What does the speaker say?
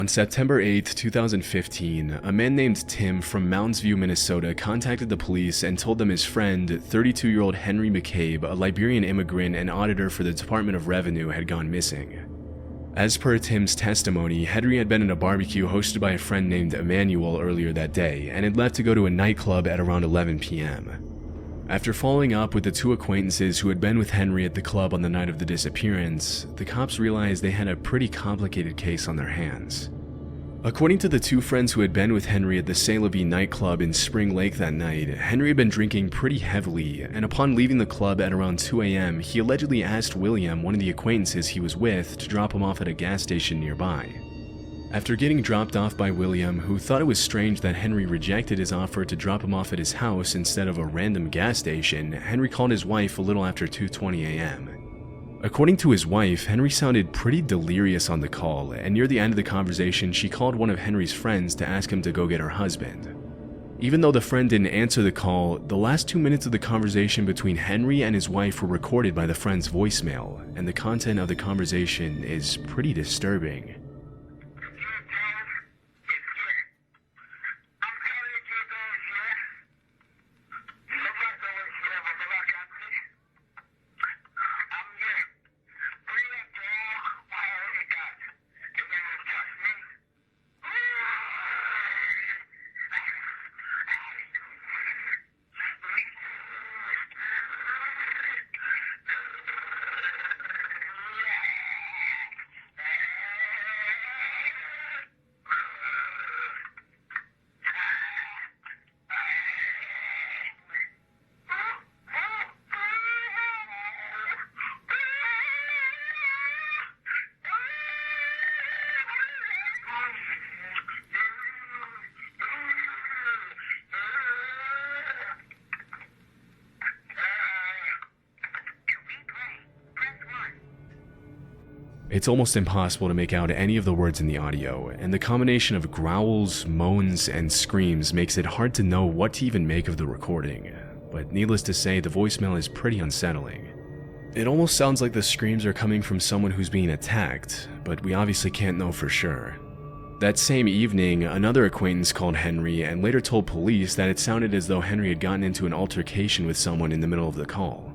On September 8, 2015, a man named Tim from Mounds View, Minnesota contacted the police and told them his friend, 32-year-old Henry McCabe, a Liberian immigrant and auditor for the Department of Revenue, had gone missing. As per Tim's testimony, Henry had been at a barbecue hosted by a friend named Emmanuel earlier that day and had left to go to a nightclub at around 11 p.m. After following up with the two acquaintances who had been with Henry at the club on the night of the disappearance, the cops realized they had a pretty complicated case on their hands. According to the two friends who had been with Henry at the C'est La Vie nightclub in Spring Lake that night, Henry had been drinking pretty heavily, and upon leaving the club at around 2 a.m., he allegedly asked William, one of the acquaintances he was with, to drop him off at a gas station nearby. After getting dropped off by William, who thought it was strange that Henry rejected his offer to drop him off at his house instead of a random gas station, Henry called his wife a little after 2:20 a.m. According to his wife, Henry sounded pretty delirious on the call, and near the end of the conversation, she called one of Henry's friends to ask him to go get her husband. Even though the friend didn't answer the call, the last 2 minutes of the conversation between Henry and his wife were recorded by the friend's voicemail, and the content of the conversation is pretty disturbing. It's almost impossible to make out any of the words in the audio, and the combination of growls, moans, and screams makes it hard to know what to even make of the recording. But needless to say, the voicemail is pretty unsettling. It almost sounds like the screams are coming from someone who's being attacked, but we obviously can't know for sure. That same evening, another acquaintance called Henry and later told police that it sounded as though Henry had gotten into an altercation with someone in the middle of the call.